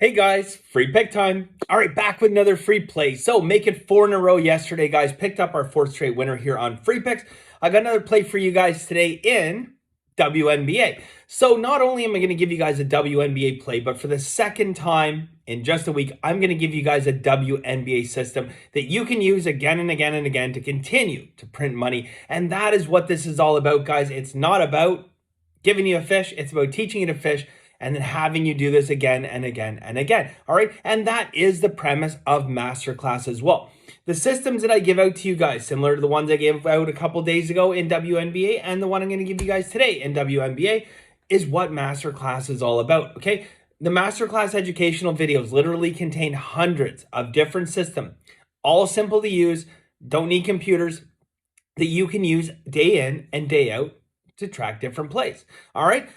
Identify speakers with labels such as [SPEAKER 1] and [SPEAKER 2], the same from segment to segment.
[SPEAKER 1] Hey guys, free pick time. All right, back with another free play. So make it 4 in a row yesterday, guys. Picked up our 4th straight winner here on free picks. I got another play for you guys today in WNBA. So not only am I going to give you guys a WNBA play, but for the second time in just a week, I'm going to give you guys a WNBA system that you can use again and again and again to continue to print money. And that is what this is all about, guys. It's not about giving you a fish. It's about teaching you to fish and then having you do this again and again and again. All right. And that is the premise of Masterclass as well. The systems that I give out to you guys, similar to the ones I gave out a couple days ago in WNBA and the one I'm going to give you guys today in WNBA, is what Masterclass is all about. Okay. The Masterclass educational videos literally contain hundreds of different systems, all simple to use, don't need computers, that you can use day in and day out to track different plays. All right.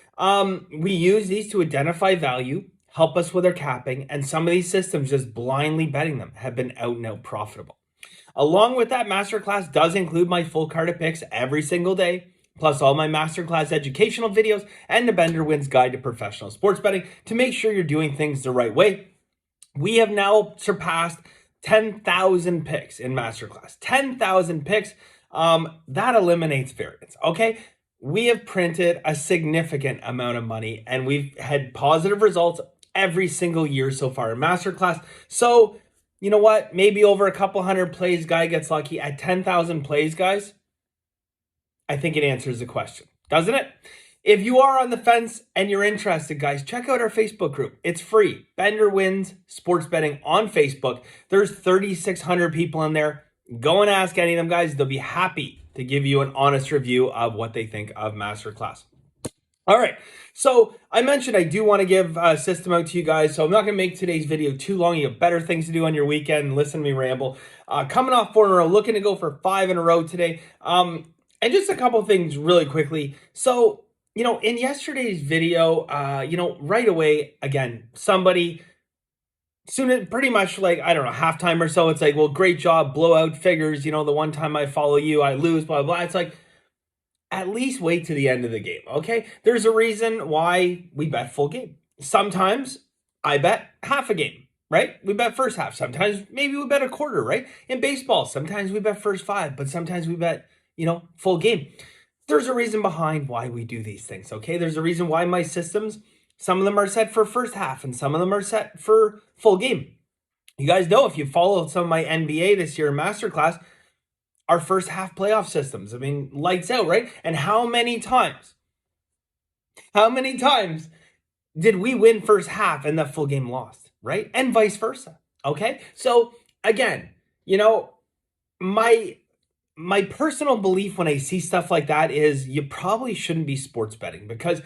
[SPEAKER 1] We use these to identify value, help us with our capping, and some of these systems, just blindly betting them, have been out and out profitable. Along with that, Masterclass does include my full card of picks every single day, plus all my Masterclass educational videos and the Bender Wins Guide to Professional Sports Betting to make sure you're doing things the right way. We have now surpassed 10,000 picks in Masterclass. 10,000 picks. That eliminates variance. Okay. We have printed a significant amount of money and we've had positive results every single year so far in Masterclass. So, you know what? Maybe over a couple hundred plays, guy gets lucky. At 10,000 plays, guys, I think it answers the question, doesn't it? If you are on the fence and you're interested, guys, check out our Facebook group. It's free. Bender Wins Sports Betting on Facebook. There's 3,600 people in there. Go and ask any of them, guys. They'll be happy to give you an honest review of what they think of Masterclass. All right, so I mentioned I do want to give a system out to you guys, so I'm not going to make today's video too long. You have better things to do on your weekend and listen to me ramble. Coming off 4 in a row, looking to go for 5 in a row today. And just a couple things really quickly. So, in yesterday's video, right away, again, somebody soon, pretty much like, I don't know, halftime or so, it's like, well, great job, blowout figures, the one time I follow you, I lose, blah, blah, blah. It's like, at least wait to the end of the game, okay? There's a reason why we bet full game. Sometimes I bet half a game, right? We bet first half. Sometimes maybe we bet a quarter, right? In baseball, sometimes we bet first 5, but sometimes we bet, full game. There's a reason behind why we do these things, okay? There's a reason why my systems, some of them are set for first half and some of them are set for full game. You guys know, if you followed some of my NBA this year in Masterclass, our first half playoff systems, lights out, right? And how many times did we win first half and the full game lost, right? And vice versa, okay? So again, my personal belief when I see stuff like that is you probably shouldn't be sports betting, because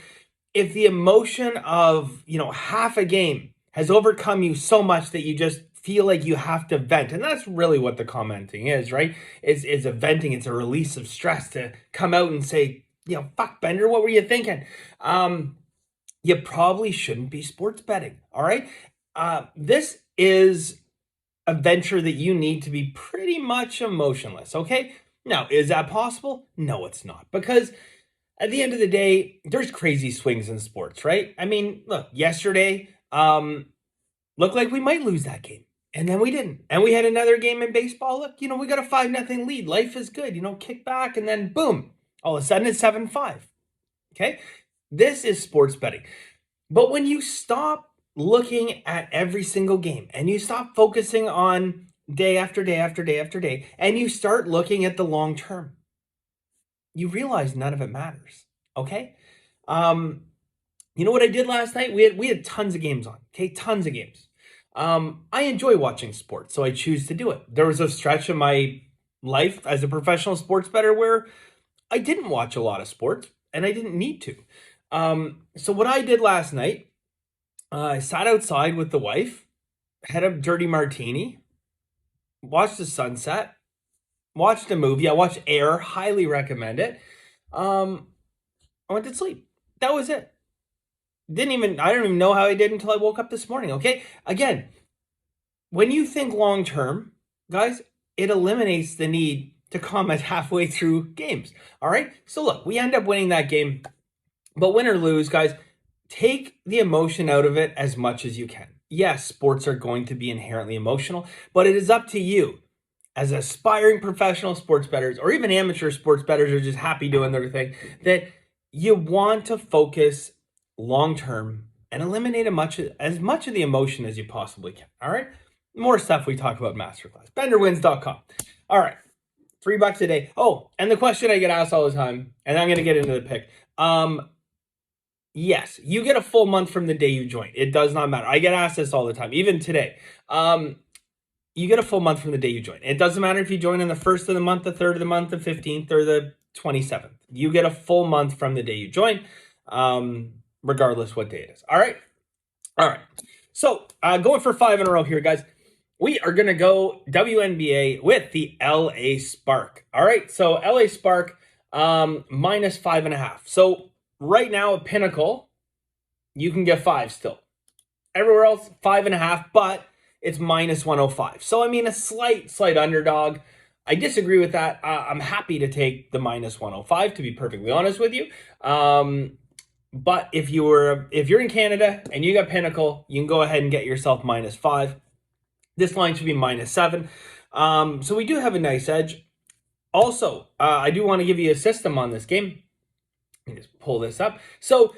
[SPEAKER 1] if the emotion of, half a game has overcome you so much that you just feel like you have to vent, and that's really what the commenting is, right? Is a venting. It's a release of stress to come out and say, fuck Bender, what were you thinking? You probably shouldn't be sports betting, all right? This is a venture that you need to be pretty much emotionless, okay? Now, is that possible? No, it's not, because at the end of the day, there's crazy swings in sports, right? Look, yesterday looked like we might lose that game, and then we didn't. And we had another game in baseball. Look, we got a 5-0 lead. Life is good, kick back, and then boom, all of a sudden it's 7-5. Okay? This is sports betting. But when you stop looking at every single game and you stop focusing on day after day after day after day, and you start looking at the long term, you realize none of it matters, okay? You know what I did last night? We had tons of games on, okay? Tons of games. I enjoy watching sports, so I choose to do it. There was a stretch in my life as a professional sports bettor where I didn't watch a lot of sports, and I didn't need to. So what I did last night, I sat outside with the wife, had a dirty martini, watched the sunset, watched a movie. I watched Air, highly recommend it. I went to sleep. That was it. I don't even know how I did until I woke up this morning, okay? Again, when you think long term, guys, it eliminates the need to comment halfway through games, all right? So look, we end up winning that game, but win or lose, guys, take the emotion out of it as much as you can. yes, sports are going to be inherently emotional, but it is up to you as aspiring professional sports bettors or even amateur sports bettors who are just happy doing their thing, that you want to focus long term and eliminate as much of the emotion as you possibly can. All right. More stuff we talk about Masterclass. BenderWins.com. All right. $3 a day. Oh, and the question I get asked all the time, and I'm going to get into the pick. Yes, you get a full month from the day you join. It does not matter. I get asked this all the time, even today. You get a full month from the day you join. It doesn't matter if you join on the 1st of the month, the 3rd of the month, the 15th, or the 27th. You get a full month from the day you join, regardless what day it is. All right? All right. So going for 5 in a row here, guys. We are going to go WNBA with the LA Spark. All right? So LA Spark minus 5.5. So right now at Pinnacle, you can get 5 still. Everywhere else, 5.5, but it's minus 105. So, I mean, a slight underdog. I disagree with that. I'm happy to take the minus 105, to be perfectly honest with you. But if you're in Canada and you got Pinnacle, you can go ahead and get yourself minus 5. This line should be minus 7. So we do have a nice edge. Also, I do want to give you a system on this game. Let me just pull this up. So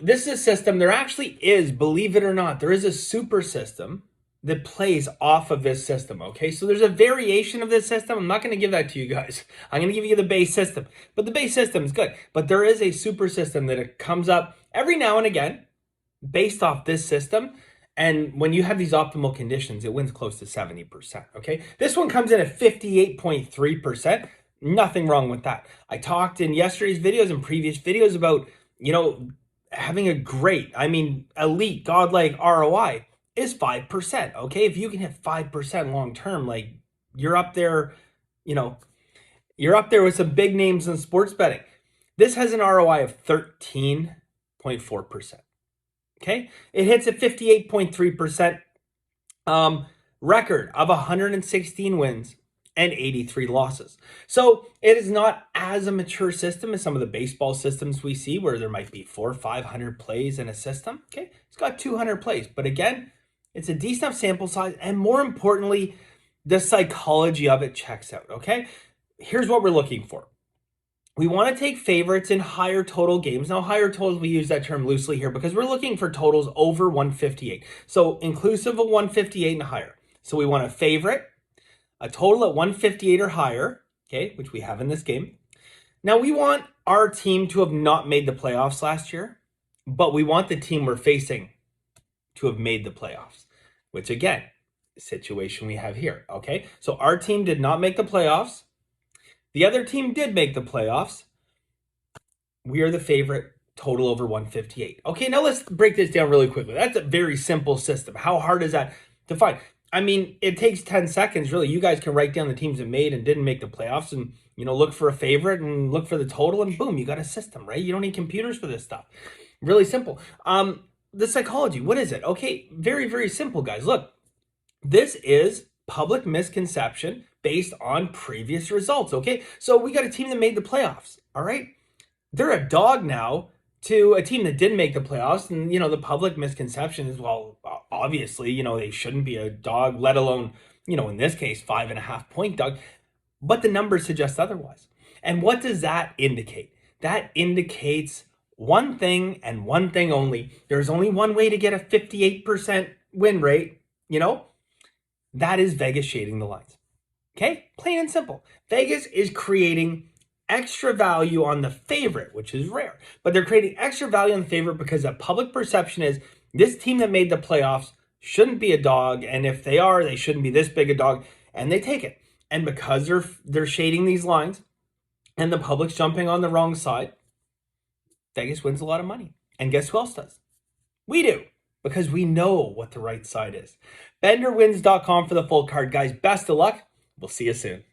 [SPEAKER 1] this is a system. There actually is, believe it or not, there is a super system that plays off of this system, okay? So there's a variation of this system. I'm not going to give that to you guys. I'm going to give you the base system. But the base system is good. But there is a super system that it comes up every now and again based off this system. And when you have these optimal conditions, it wins close to 70%, okay? This one comes in at 58.3%. Nothing wrong with that. I talked in yesterday's videos and previous videos about, having a great, elite, godlike ROI is 5%, okay? If you can hit 5% long-term, like you're up there, you're up there with some big names in sports betting. This has an ROI of 13.4%, okay? It hits at 58.3%, record of 116 wins and 83 losses. So it is not as a mature system as some of the baseball systems we see where there might be 400 or 500 plays in a system. Okay, it's got 200 plays, but again, it's a decent enough sample size, and more importantly, the psychology of it checks out. Okay, here's what we're looking for. We want to take favorites in higher total games. Now, higher totals, we use that term loosely here because we're looking for totals over 158. So inclusive of 158 and higher. So we want a favorite, a total at 158 or higher, okay, which we have in this game. Now, we want our team to have not made the playoffs last year, but we want the team we're facing to have made the playoffs, which again, the situation we have here, okay? So our team did not make the playoffs. The other team did make the playoffs. We are the favorite, total over 158. Okay, now let's break this down really quickly. That's a very simple system. How hard is that to find? It takes 10 seconds, really. You guys can write down the teams that made and didn't make the playoffs and, look for a favorite and look for the total and boom, you got a system, right? You don't need computers for this stuff. Really simple. The psychology, what is it? Okay, very, very simple, guys. Look, this is public misconception based on previous results, okay? So we got a team that made the playoffs, all right? They're a dog now to a team that didn't make the playoffs. And, the public misconception is, well, obviously, they shouldn't be a dog, let alone, in this case, 5.5 point dog. But the numbers suggest otherwise. And what does that indicate? That indicates one thing and one thing only. There's only one way to get a 58% win rate, that is Vegas shading the lines. Okay? Plain and simple. Vegas is creating extra value on the favorite, which is rare. But they're creating extra value on the favorite because the public perception is this team that made the playoffs shouldn't be a dog. And if they are, they shouldn't be this big a dog. And they take it. And because they're shading these lines and the public's jumping on the wrong side, Vegas wins a lot of money. And guess who else does? We do. Because we know what the right side is. BenderWins.com for the full card, guys. Best of luck. We'll see you soon.